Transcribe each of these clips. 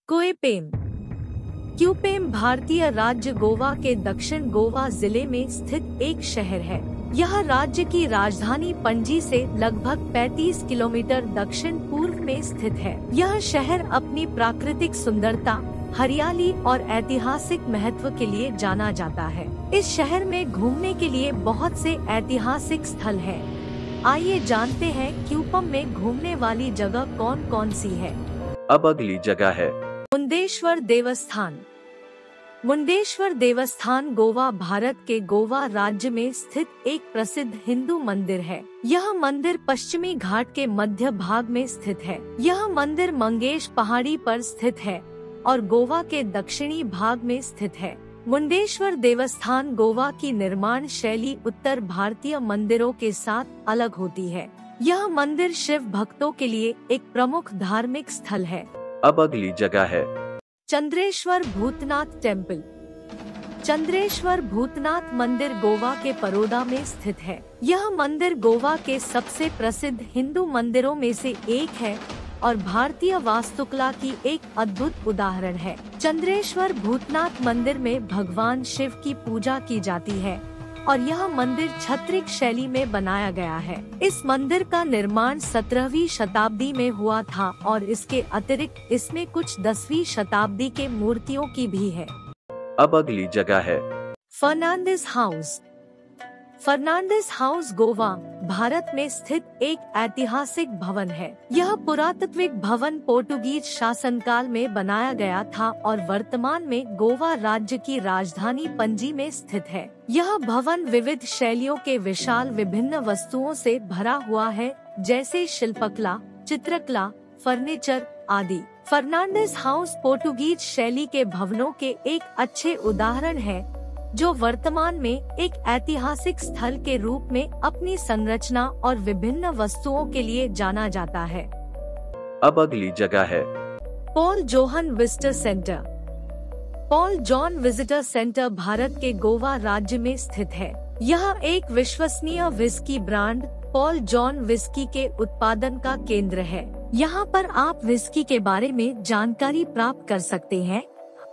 क्यूपेम। क्यूपेम भारतीय राज्य गोवा के दक्षिण गोवा जिले में स्थित एक शहर है। यह राज्य की राजधानी पणजी से लगभग 35 किलोमीटर दक्षिण पूर्व में स्थित है। यह शहर अपनी प्राकृतिक सुंदरता, हरियाली और ऐतिहासिक महत्व के लिए जाना जाता है। इस शहर में घूमने के लिए बहुत से ऐतिहासिक स्थल हैं। आइए जानते हैं क्यूपेम में घूमने वाली जगह कौन कौन सी है। अब अगली जगह है मुंडेश्वर देवस्थान। मुंडेश्वर देवस्थान गोवा, भारत के गोवा राज्य में स्थित एक प्रसिद्ध हिंदू मंदिर है। यह मंदिर पश्चिमी घाट के मध्य भाग में स्थित है। यह मंदिर मंगेश पहाड़ी पर स्थित है और गोवा के दक्षिणी भाग में स्थित है। मुंडेश्वर देवस्थान गोवा की निर्माण शैली उत्तर भारतीय मंदिरों के साथ अलग होती है। यह मंदिर शिव भक्तों के लिए एक प्रमुख धार्मिक स्थल है। अब अगली जगह है चंद्रेश्वर भूतनाथ टेम्पल। चंद्रेश्वर भूतनाथ मंदिर गोवा के परोदा में स्थित है। यह मंदिर गोवा के सबसे प्रसिद्ध हिंदू मंदिरों में से एक है और भारतीय वास्तुकला की एक अद्भुत उदाहरण है। चंद्रेश्वर भूतनाथ मंदिर में भगवान शिव की पूजा की जाती है और यह मंदिर क्षत्रिक शैली में बनाया गया है। इस मंदिर का निर्माण 17वीं शताब्दी में हुआ था और इसके अतिरिक्त इसमें कुछ 10वीं शताब्दी के मूर्तियों की भी है। अब अगली जगह है फर्नांडिस हाउस। फर्नांडिस हाउस गोवा, भारत में स्थित एक ऐतिहासिक भवन है। यह पुरातात्विक भवन पोर्टुगीज शासनकाल में बनाया गया था और वर्तमान में गोवा राज्य की राजधानी पणजी में स्थित है। यह भवन विविध शैलियों के विशाल विभिन्न वस्तुओं से भरा हुआ है, जैसे शिल्पकला, चित्रकला, फर्नीचर आदि। फर्नांडिस हाउस पोर्टुगीज शैली के भवनों के एक अच्छे उदाहरण है, जो वर्तमान में एक ऐतिहासिक स्थल के रूप में अपनी संरचना और विभिन्न वस्तुओं के लिए जाना जाता है। अब अगली जगह है Paul Johan visitor centre. Paul John visitor centre Bharat के गोवा राज्य में स्थित है। यह एक विश्वसनीय whisky brand Paul John whisky के उत्पादन का केंद्र है। यहाँ पर आप विस्की के बारे में जानकारी प्राप्त कर सकते हैं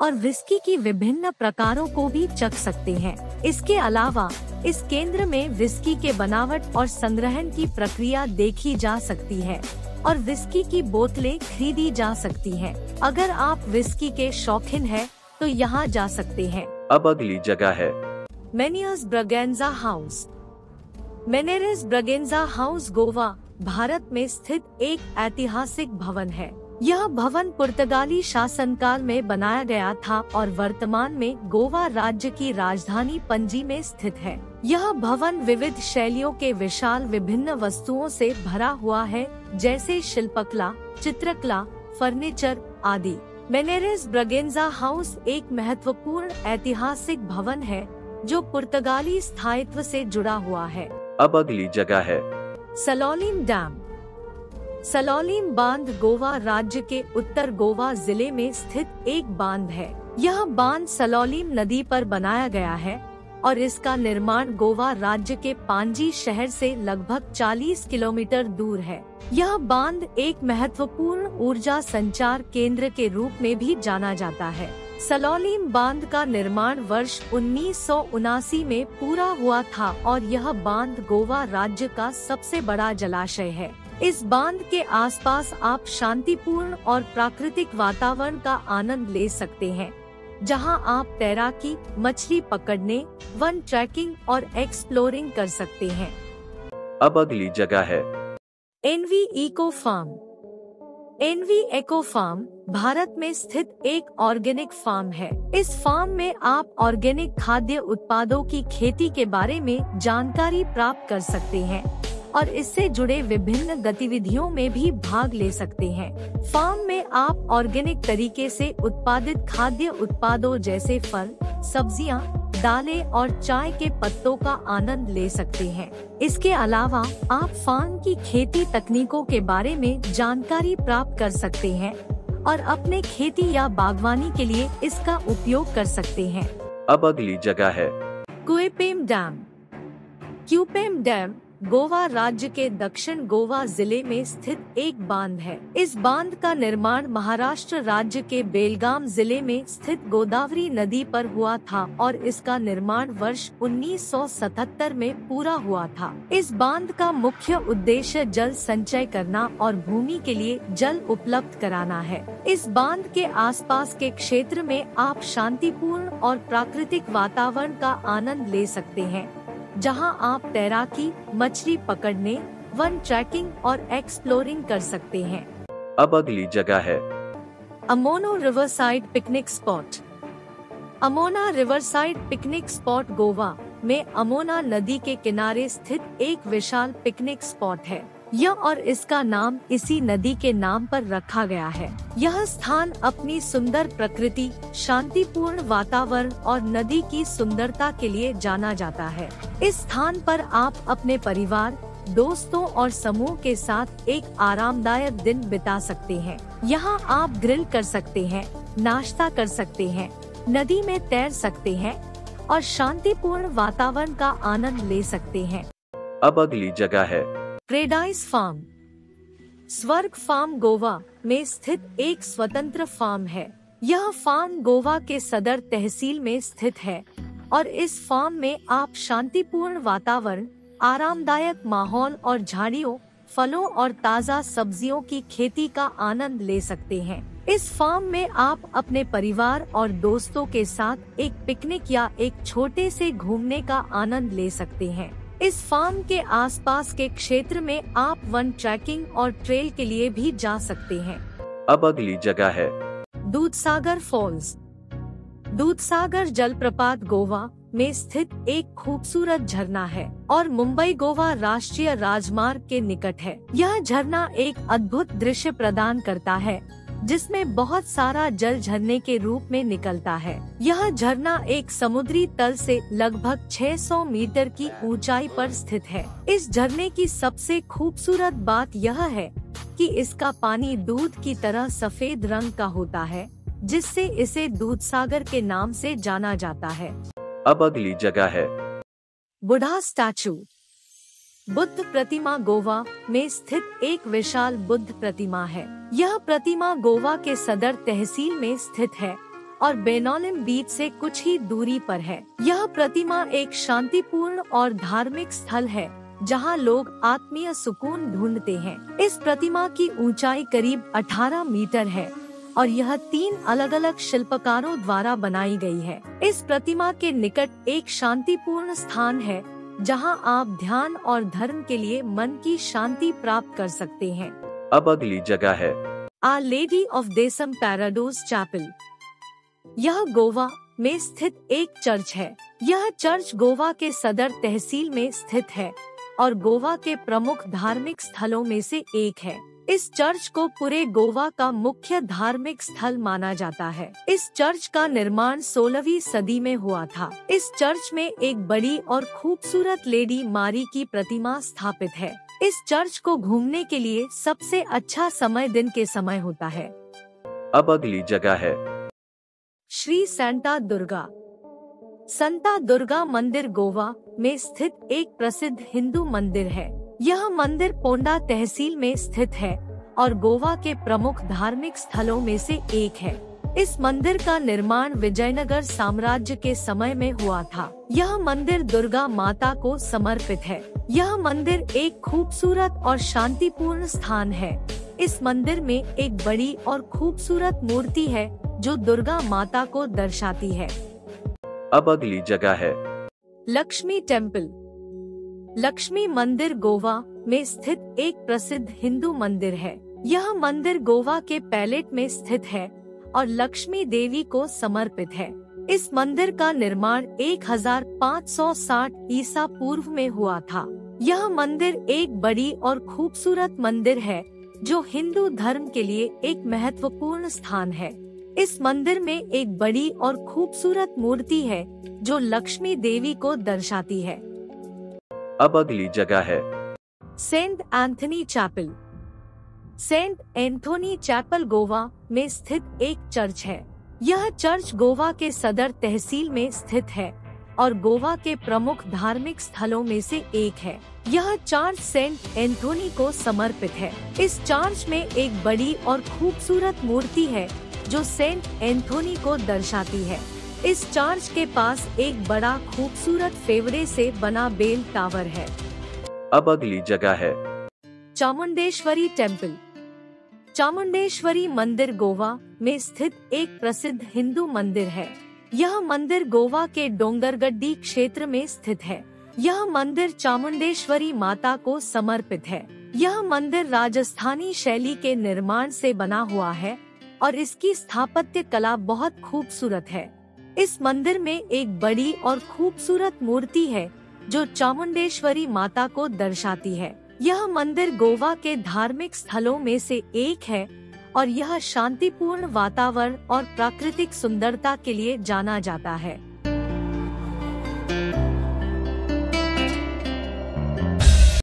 और विस्की की विभिन्न प्रकारों को भी चख सकते हैं। इसके अलावा इस केंद्र में विस्की के बनावट और संग्रहण की प्रक्रिया देखी जा सकती है और विस्की की बोतलें खरीदी जा सकती हैं। अगर आप विस्की के शौकीन हैं, तो यहाँ जा सकते हैं। अब अगली जगह है मेनियर्स ब्रगेंजा हाउस। मेनेरेस ब्रगेंजा हाउस गोवा, भारत में स्थित एक ऐतिहासिक भवन है। यह भवन पुर्तगाली शासनकाल में बनाया गया था और वर्तमान में गोवा राज्य की राजधानी पणजी में स्थित है। यह भवन विविध शैलियों के विशाल विभिन्न वस्तुओं से भरा हुआ है, जैसे शिल्पकला, चित्रकला, फर्नीचर आदि। मेनेरेस ब्रगेंजा हाउस एक महत्वपूर्ण ऐतिहासिक भवन है जो पुर्तगाली स्थायित्व से जुड़ा हुआ है। अब अगली जगह है सलोलिम डैम। सलोलिम बांध गोवा राज्य के उत्तर गोवा जिले में स्थित एक बांध है। यह बांध सलोलिम नदी पर बनाया गया है और इसका निर्माण गोवा राज्य के पांजी शहर से लगभग 40 किलोमीटर दूर है। यह बांध एक महत्वपूर्ण ऊर्जा संचार केंद्र के रूप में भी जाना जाता है। सलोलिम बांध का निर्माण वर्ष 1979 में पूरा हुआ था और यह बांध गोवा राज्य का सबसे बड़ा जलाशय है। इस बांध के आसपास आप शांतिपूर्ण और प्राकृतिक वातावरण का आनंद ले सकते हैं, जहां आप तैराकी, मछली पकड़ने, वन ट्रैकिंग और एक्सप्लोरिंग कर सकते हैं। अब अगली जगह है NV Eco Farm. NV Eco Farm Bharat में स्थित एक ऑर्गेनिक फार्म है। इस फार्म में आप ऑर्गेनिक खाद्य उत्पादों की खेती के बारे में जानकारी प्राप्त कर सकते हैं और इससे जुड़े विभिन्न गतिविधियों में भी भाग ले सकते हैं। फार्म में आप ऑर्गेनिक तरीके से उत्पादित खाद्य उत्पादों जैसे फल, सब्जियां, दालें और चाय के पत्तों का आनंद ले सकते हैं। इसके अलावा आप फार्म की खेती तकनीकों के बारे में जानकारी प्राप्त कर सकते हैं और अपने खेती या बागवानी के लिए इसका उपयोग कर सकते हैं। अब अगली जगह है क्यूपेम डैम। क्यूपेम डैम गोवा राज्य के दक्षिण गोवा जिले में स्थित एक बांध है। इस बांध का निर्माण महाराष्ट्र राज्य के बेलगाम जिले में स्थित गोदावरी नदी पर हुआ था और इसका निर्माण वर्ष 1977 में पूरा हुआ था। इस बांध का मुख्य उद्देश्य जल संचय करना और भूमि के लिए जल उपलब्ध कराना है। इस बांध के आसपास के क्षेत्र में आप शांतिपूर्ण और प्राकृतिक वातावरण का आनंद ले सकते हैं, जहां आप तैराकी, मछली पकड़ने, वन ट्रैकिंग और एक्सप्लोरिंग कर सकते हैं। अब अगली जगह है अमोना riverside picnic spot. अमोना riverside picnic spot Goa में अमोना नदी के किनारे स्थित एक विशाल पिकनिक स्पॉट है। यह और इसका नाम इसी नदी के नाम पर रखा गया है। यह स्थान अपनी सुंदर प्रकृति, शांतिपूर्ण वातावरण और नदी की सुंदरता के लिए जाना जाता है। इस स्थान पर आप अपने परिवार, दोस्तों और समूह के साथ एक आरामदायक दिन बिता सकते हैं। यहाँ आप ग्रिल कर सकते हैं, नाश्ता कर सकते हैं, नदी में तैर सकते हैं और शांतिपूर्ण वातावरण का आनंद ले सकते हैं। अब अगली जगह है पेराडाइज फार्म। स्वर्ग फार्म गोवा में स्थित एक स्वतंत्र फार्म है। यह फार्म गोवा के सदर तहसील में स्थित है और इस फार्म में आप शांतिपूर्ण वातावरण, आरामदायक माहौल और झाड़ियों, फलों और ताज़ा सब्जियों की खेती का आनंद ले सकते हैं। इस फार्म में आप अपने परिवार और दोस्तों के साथ एक पिकनिक या एक छोटे से घूमने का आनंद ले सकते हैं। इस फार्म के आसपास के क्षेत्र में आप वन ट्रैकिंग और ट्रेल के लिए भी जा सकते हैं। अब अगली जगह है दूधसागर फॉल्स। दूधसागर जलप्रपात गोवा में स्थित एक खूबसूरत झरना है और मुंबई गोवा राष्ट्रीय राजमार्ग के निकट है। यह झरना एक अद्भुत दृश्य प्रदान करता है, जिसमें बहुत सारा जल झरने के रूप में निकलता है। यह झरना एक समुद्री तल से लगभग 600 मीटर की ऊंचाई पर स्थित है। इस झरने की सबसे खूबसूरत बात यह है कि इसका पानी दूध की तरह सफेद रंग का होता है, जिससे इसे दूधसागर के नाम से जाना जाता है। अब अगली जगह है बुद्धा स्टैचू। बुद्ध प्रतिमा गोवा में स्थित एक विशाल बुद्ध प्रतिमा है। यह प्रतिमा गोवा के सदर तहसील में स्थित है और बेनोलिम बीच से कुछ ही दूरी पर है। यह प्रतिमा एक शांतिपूर्ण और धार्मिक स्थल है, जहां लोग आत्मीय सुकून ढूंढते हैं। इस प्रतिमा की ऊंचाई करीब 18 मीटर है और यह 3 अलग अलग शिल्पकारों द्वारा बनाई गई है। इस प्रतिमा के निकट एक शांतिपूर्ण स्थान है, जहां आप ध्यान और धर्म के लिए मन की शांति प्राप्त कर सकते हैं। अब अगली जगह है आवर लेडी ऑफ देसम पैराडोस चैपल। यह गोवा में स्थित एक चर्च है। यह चर्च गोवा के सदर तहसील में स्थित है और गोवा के प्रमुख धार्मिक स्थलों में से एक है। इस चर्च को पूरे गोवा का मुख्य धार्मिक स्थल माना जाता है। इस चर्च का निर्माण 16वीं सदी में हुआ था। इस चर्च में एक बड़ी और खूबसूरत लेडी मारी की प्रतिमा स्थापित है। इस चर्च को घूमने के लिए सबसे अच्छा समय दिन के समय होता है। अब अगली जगह है श्री सांता दुर्गा। संता दुर्गा मंदिर गोवा में स्थित एक प्रसिद्ध हिंदू मंदिर है। यह मंदिर पोंडा तहसील में स्थित है और गोवा के प्रमुख धार्मिक स्थलों में से एक है। इस मंदिर का निर्माण विजयनगर साम्राज्य के समय में हुआ था। यह मंदिर दुर्गा माता को समर्पित है। यह मंदिर एक खूबसूरत और शांतिपूर्ण स्थान है। इस मंदिर में एक बड़ी और खूबसूरत मूर्ति है जो दुर्गा माता को दर्शाती है। अब अगली जगह है लक्ष्मी टेम्पल। लक्ष्मी मंदिर गोवा में स्थित एक प्रसिद्ध हिंदू मंदिर है। यह मंदिर गोवा के पैलेट में स्थित है और लक्ष्मी देवी को समर्पित है। इस मंदिर का निर्माण 1560 ईसा पूर्व में हुआ था। यह मंदिर एक बड़ी और खूबसूरत मंदिर है जो हिंदू धर्म के लिए एक महत्वपूर्ण स्थान है। इस मंदिर में एक बड़ी और खूबसूरत मूर्ति है जो लक्ष्मी देवी को दर्शाती है। अब अगली जगह है Saint Anthony Chapel. Saint Anthony Chapel Goa में स्थित एक चर्च है। यह चर्च गोवा के सदर तहसील में स्थित है और गोवा के प्रमुख धार्मिक स्थलों में से एक है। यह चर्च सेंट एंथोनी को समर्पित है। इस चर्च में एक बड़ी और खूबसूरत मूर्ति है जो सेंट एंथोनी को दर्शाती है। इस चर्च के पास एक बड़ा खूबसूरत फेवरे से बना बेल टावर है। अब अगली जगह है। चामुंडेश्वरी टेम्पल। चामुंडेश्वरी मंदिर गोवा में स्थित एक प्रसिद्ध हिंदू मंदिर है। यह मंदिर गोवा के डोंगरगड्डी क्षेत्र में स्थित है। यह मंदिर चामुंडेश्वरी माता को समर्पित है। यह मंदिर राजस्थानी शैली के निर्माण से बना हुआ है और इसकी स्थापत्य कला बहुत खूबसूरत है। इस मंदिर में एक बड़ी और खूबसूरत मूर्ति है जो चामुंडेश्वरी माता को दर्शाती है। यह मंदिर गोवा के धार्मिक स्थलों में से एक है और यह शांतिपूर्ण वातावरण और प्राकृतिक सुंदरता के लिए जाना जाता है।